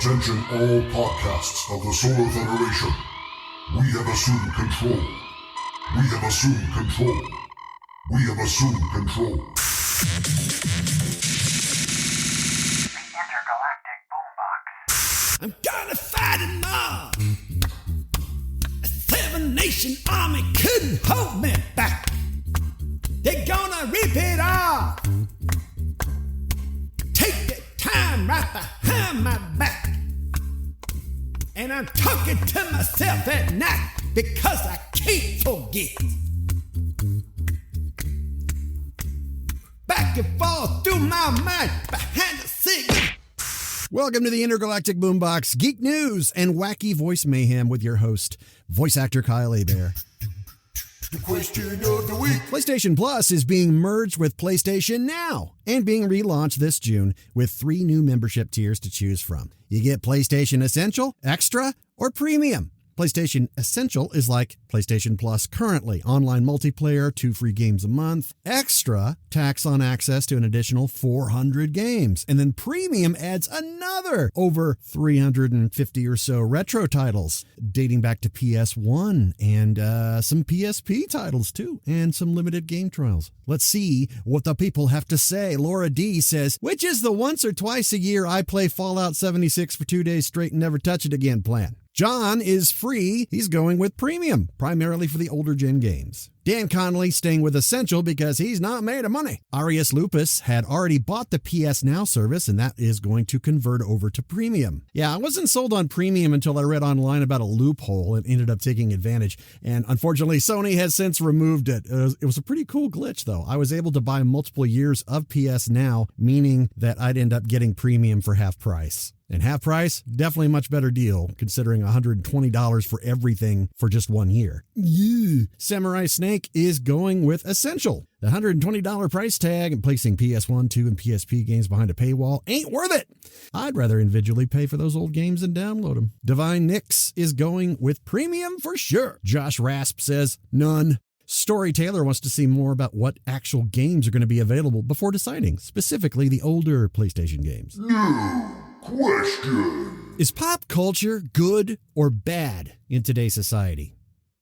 Attention all podcasts of the Solar Federation. We have assumed control. We have assumed control. We have assumed control. The Intergalactic Boombox. I'm gonna fight them all. A 7-nation army couldn't hold me back. They're gonna rip it off. Take the time right behind my back. And I'm talking to myself at night because I can't forget. Back and forth through my mind behind the signal. Welcome to the Intergalactic Boombox, geek news and wacky voice mayhem with your host, voice actor Kyle Hebert. The question of the week. PlayStation Plus is being merged with PlayStation Now and being relaunched this June with 3 new membership tiers to choose from. You get PlayStation Essential, Extra, or Premium. PlayStation Essential is like PlayStation Plus currently. Online multiplayer, 2 free games a month. Extra tacks on access to an additional 400 games. And then Premium adds another over 350 or so retro titles dating back to PS1 and some PSP titles too, and some limited game trials. Let's see what the people have to say. Laura D says, which is the once or twice a year I play Fallout 76 for 2 days straight and never touch it again plan? John is free. He's going with Premium, primarily for the older gen games. Dan Connolly staying with Essential because he's not made of money. Arius Lupus had already bought the PS Now service, and that is going to convert over to Premium. Yeah, I wasn't sold on Premium until I read online about a loophole and ended up taking advantage. And unfortunately, Sony has since removed it. It was a pretty cool glitch, though. I was able to buy multiple years of PS Now, meaning that I'd end up getting Premium for half price. And half price, definitely a much better deal, considering $120 for everything for just 1 year. Yeah. Samurai Snake is going with Essential. The $120 price tag and placing PS1, 2, and PSP games behind a paywall ain't worth it. I'd rather individually pay for those old games and download them. Divine Nix is going with Premium for sure. Josh Rasp says none. Story Taylor wants to see more about what actual games are going to be available before deciding, specifically the older PlayStation games. New question. Is pop culture good or bad in today's society?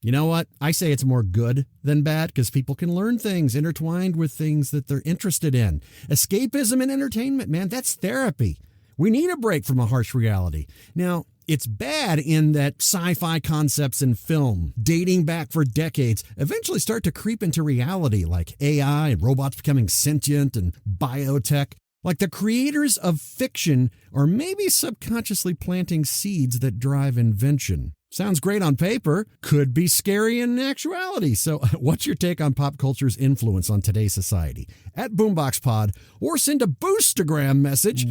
You know what? I say it's more good than bad because people can learn things intertwined with things that they're interested in. Escapism and entertainment, man, that's therapy. We need a break from a harsh reality. Now, it's bad in that sci-fi concepts in film, dating back for decades, eventually start to creep into reality, like AI and robots becoming sentient and biotech. Like the creators of fiction are maybe subconsciously planting seeds that drive invention. Sounds great on paper, could be scary in actuality. So what's your take on pop culture's influence on today's society? At Boombox Pod, or send a Boostagram message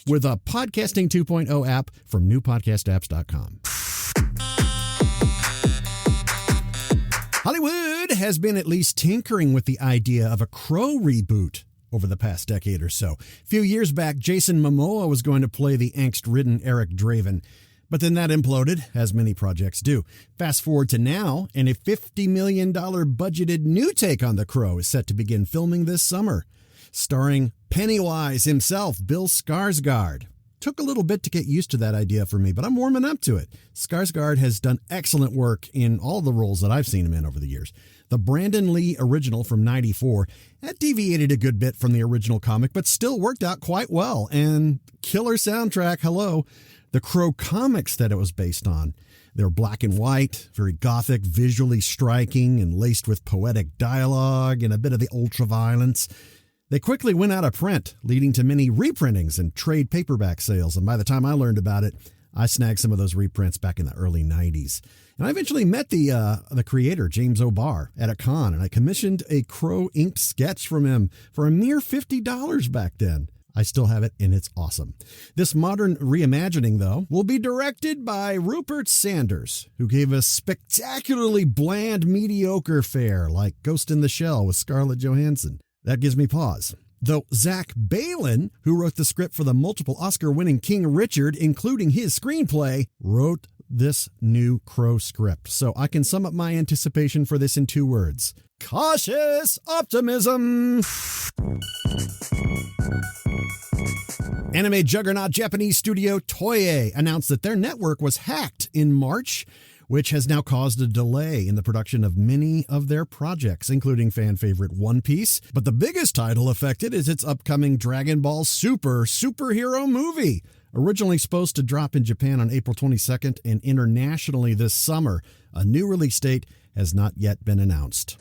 with a Podcasting 2.0 app from newpodcastapps.com. Hollywood has been at least tinkering with the idea of a Crow reboot over the past decade or so. A few years back, Jason Momoa was going to play the angst-ridden Eric Draven. But then that imploded, as many projects do. Fast forward to now, and a $50 million budgeted new take on The Crow is set to begin filming this summer. Starring Pennywise himself, Bill Skarsgård. Took a little bit to get used to that idea for me, but I'm warming up to it. Skarsgård has done excellent work in all the roles that I've seen him in over the years. The Brandon Lee original from '94, that deviated a good bit from the original comic, but still worked out quite well. And killer soundtrack, hello. The Crow comics that it was based on. They're black and white, very gothic, visually striking, and laced with poetic dialogue and a bit of the ultra-violence. They quickly went out of print, leading to many reprintings and trade paperback sales. And by the time I learned about it, I snagged some of those reprints back in the early 90s. And I eventually met the creator, James O'Barr, at a con, and I commissioned a Crow inked sketch from him for a mere $50 back then. I still have it, and it's awesome. This modern reimagining, though, will be directed by Rupert Sanders, who gave us spectacularly bland, mediocre fare like Ghost in the Shell with Scarlett Johansson. That gives me pause. Though Zach Balin, who wrote the script for the multiple Oscar-winning King Richard, including his screenplay, wrote this new Crow script. So I can sum up my anticipation for this in 2 words. Cautious optimism! Anime juggernaut Japanese studio Toei announced that their network was hacked in March, which has now caused a delay in the production of many of their projects, including fan favorite One Piece. But the biggest title affected is its upcoming Dragon Ball Super superhero movie. Originally supposed to drop in Japan on April 22nd and internationally this summer, a new release date has not yet been announced.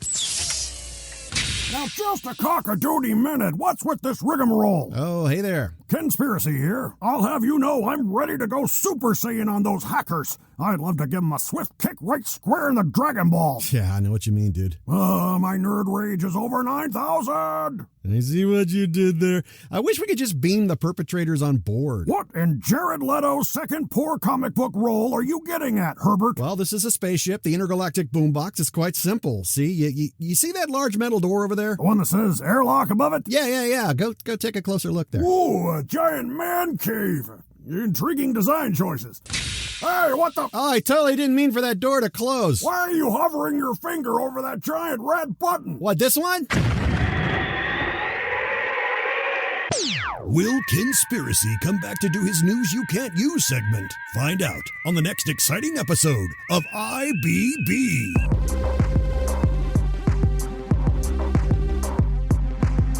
Now, just a cock-a-doodle minute. What's with this rigmarole? Oh, hey there. Conspiracy here. I'll have you know I'm ready to go Super Saiyan on those hackers. I'd love to give them a swift kick right square in the Dragon Ball. Yeah, I know what you mean, dude. My nerd rage is over 9,000. I see what you did there. I wish we could just beam the perpetrators on board. What in Jared Leto's second poor comic book role are you getting at, Herbert? Well, this is a spaceship, the Intergalactic Boombox. It's quite simple. See, you see that large metal door over there? The one that says airlock above it? Yeah. Go take a closer look there. Ooh, a giant man cave. Intriguing design choices. Hey, what the... Oh, I totally didn't mean for that door to close. Why are you hovering your finger over that giant red button? What, this one? Will Conspiracy come back to do his News You Can't Use segment? Find out on the next exciting episode of IBB.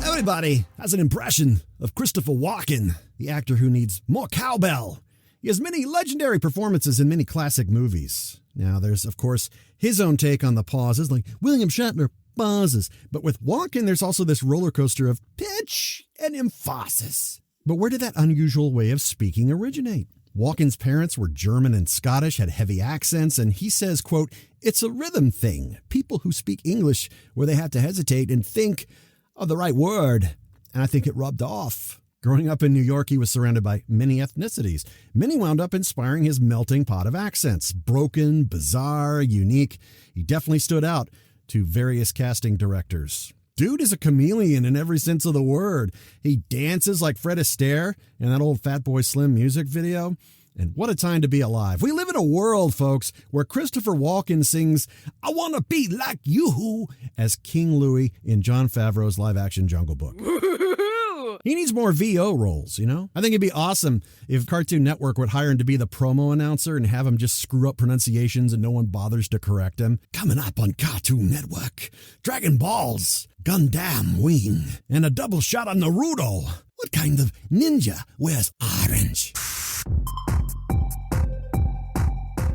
Everybody has an impression of Christopher Walken, the actor who needs more cowbell. He has many legendary performances in many classic movies. Now, there's, of course, his own take on the pauses, like William Shatner pauses. But with Walken, there's also this roller coaster of pitch and emphasis. But where did that unusual way of speaking originate? Walken's parents were German and Scottish, had heavy accents, and he says, quote, "It's a rhythm thing. People who speak English where they have to hesitate and think of the right word." And I think it rubbed off. Growing up in New York, he was surrounded by many ethnicities. Many wound up inspiring his melting pot of accents. Broken, bizarre, unique. He definitely stood out to various casting directors. Dude is a chameleon in every sense of the word. He dances like Fred Astaire in that old Fatboy Slim music video. And what a time to be alive. We live in a world, folks, where Christopher Walken sings, "I want to be like you," as King Louie in Jon Favreau's live-action Jungle Book. He needs more VO roles, you know? I think it'd be awesome if Cartoon Network would hire him to be the promo announcer and have him just screw up pronunciations and no one bothers to correct him. Coming up on Cartoon Network, Dragon Balls, Gundam Wing, and a double shot on Naruto. What kind of ninja wears orange?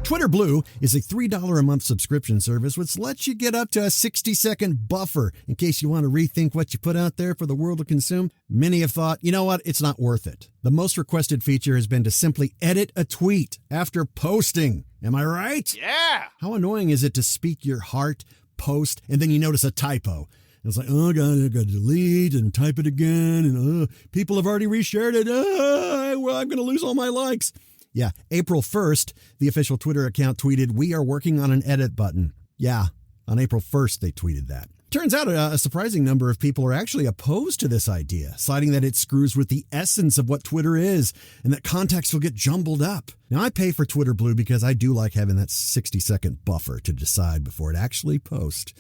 Twitter Blue is a $3 a month subscription service which lets you get up to a 60-second buffer in case you want to rethink what you put out there for the world to consume. Many have thought, you know what, it's not worth it. The most requested feature has been to simply edit a tweet after posting. Am I right? Yeah! How annoying is it to speak your heart, post, and then you notice a typo? And it's like, oh, I got to delete and type it again, and people have already reshared it. Well, I'm going to lose all my likes. Yeah, April 1st, the official Twitter account tweeted, "We are working on an edit button." Yeah, on April 1st, they tweeted that. Turns out a surprising number of people are actually opposed to this idea, citing that it screws with the essence of what Twitter is and that context will get jumbled up. Now, I pay for Twitter Blue because I do like having that 60-second buffer to decide before it actually posts.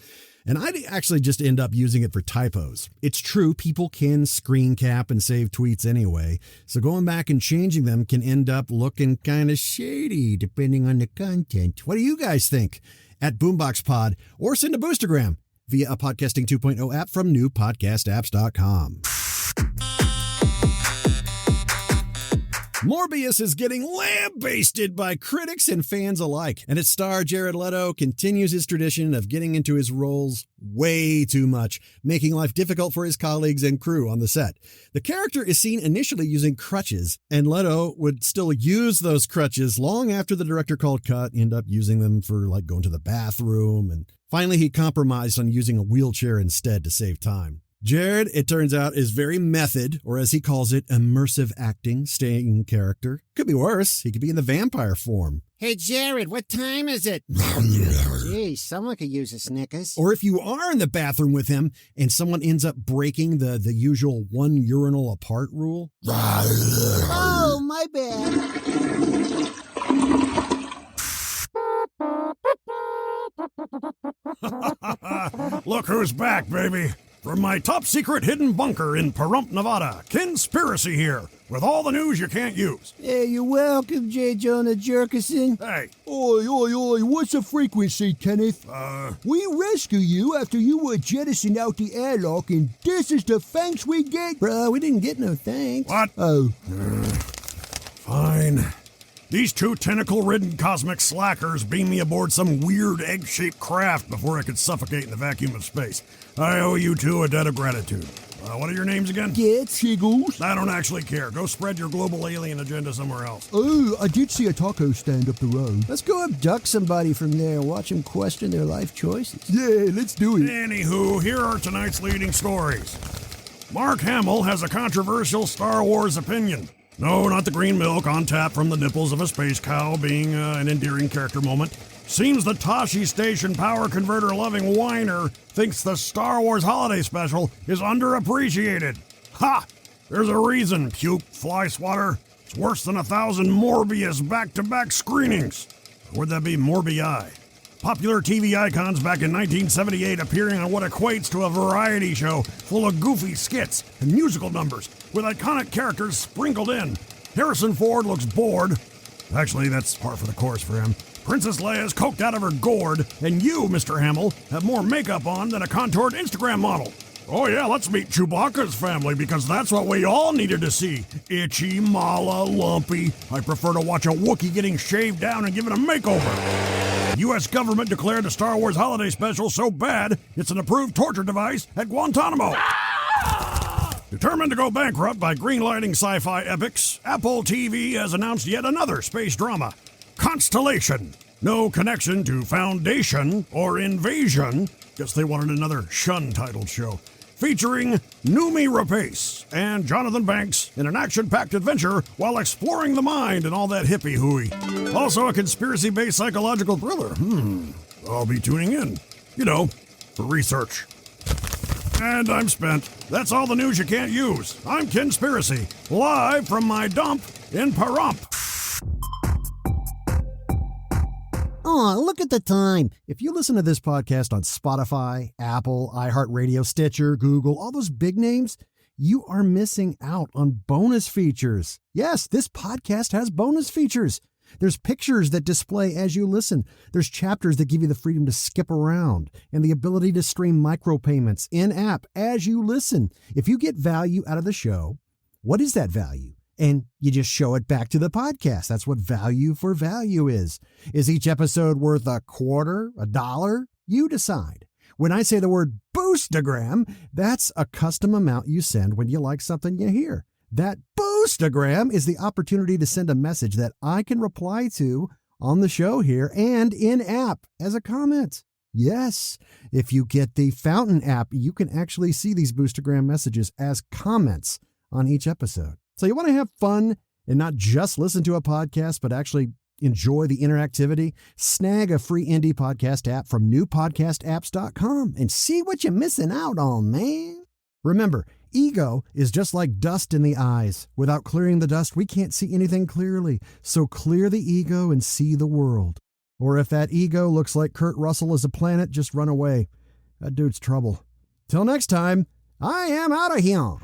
And I actually just end up using it for typos. It's true, people can screen cap and save tweets anyway, so going back and changing them can end up looking kind of shady depending on the content. What do you guys think? At Boombox Pod, or send a boostergram via a Podcasting 2.0 app from newpodcastapps.com. Morbius is getting lambasted by critics and fans alike, and its star Jared Leto continues his tradition of getting into his roles way too much, making life difficult for his colleagues and crew on the set. The character is seen initially using crutches, and Leto would still use those crutches long after the director called cut, end up using them for like going to the bathroom, and finally he compromised on using a wheelchair instead to save time. Jared, it turns out, is very method, or as he calls it, immersive acting, staying in character. Could be worse. He could be in the vampire form. Hey, Jared, what time is it? Geez, someone could use a Snickers. Or if you are in the bathroom with him and someone ends up breaking the usual one urinal apart rule. Oh, my bad. Look who's back, baby. From my top-secret hidden bunker in Pahrump, Nevada, Conspiracy here, with all the news you can't use. Yeah, you're welcome, J. Jonah Jerkison. Hey, Oi, what's the frequency, Kenneth? We rescue you after you were jettisoned out the airlock, and this is the thanks we get? Bruh, we didn't get no thanks. what? Oh, Fine. These two tentacle-ridden cosmic slackers beamed me aboard some weird egg-shaped craft before I could suffocate in the vacuum of space. I owe you two a debt of gratitude. What are your names again? get Shiggles. I don't actually care. Go spread your global alien agenda somewhere else. Oh, I did see a taco stand up the road. Let's go abduct somebody from there and watch them question their life choices. Yeah, let's do it. Anywho, here are tonight's leading stories. Mark Hamill has a controversial Star Wars opinion. No, not the green milk on tap from the nipples of a space cow being an endearing character moment. Seems the Tashi Station power converter loving whiner thinks the Star Wars holiday special is underappreciated. Ha! There's a reason, puke fly swatter. It's worse than 1,000 Morbius back-to-back screenings. Or would that be Morbii? Popular TV icons back in 1978 appearing on what equates to a variety show full of goofy skits and musical numbers with iconic characters sprinkled in. Harrison Ford looks bored. Actually, that's par for the course for him. Princess Leia's coked out of her gourd, and you, Mr. Hamill, have more makeup on than a contoured Instagram model. Oh yeah, let's meet Chewbacca's family because that's what we all needed to see. Itchy, mala, lumpy. I prefer to watch a Wookiee getting shaved down and given a makeover. The U.S. government declared the Star Wars holiday special so bad, it's an approved torture device at Guantanamo. Determined to go bankrupt by greenlighting sci-fi epics, Apple TV has announced yet another space drama, Constellation. No connection to Foundation or Invasion. Guess they wanted another Shun-titled show. Featuring Noomi Rapace and Jonathan Banks in an action-packed adventure while exploring the mind and all that hippie hooey. Also a conspiracy-based psychological thriller. I'll be tuning in. You know, for research. And I'm spent. That's all the news you can't use. I'm Conspiracy, live from my dump in Pahrump. Oh, look at the time. If you listen to this podcast on Spotify, Apple, iHeartRadio, Stitcher, Google, all those big names, you are missing out on bonus features. Yes, this podcast has bonus features. There's pictures that display as you listen. There's chapters that give you the freedom to skip around and the ability to stream micropayments in-app as you listen. If you get value out of the show, what is that value? And you just show it back to the podcast. That's what value for value is. Is each episode worth $0.25, $1? You decide. When I say the word Boostagram, that's a custom amount you send when you like something you hear. That Boostagram is the opportunity to send a message that I can reply to on the show here and in-app as a comment. Yes, if you get the Fountain app, you can actually see these Boostagram messages as comments on each episode. So you want to have fun and not just listen to a podcast, but actually enjoy the interactivity? Snag a free indie podcast app from newpodcastapps.com and see what you're missing out on, man. Remember, ego is just like dust in the eyes. Without clearing the dust, we can't see anything clearly. So clear the ego and see the world. Or if that ego looks like Kurt Russell as a planet, just run away. That dude's trouble. Till next time, I am out of here.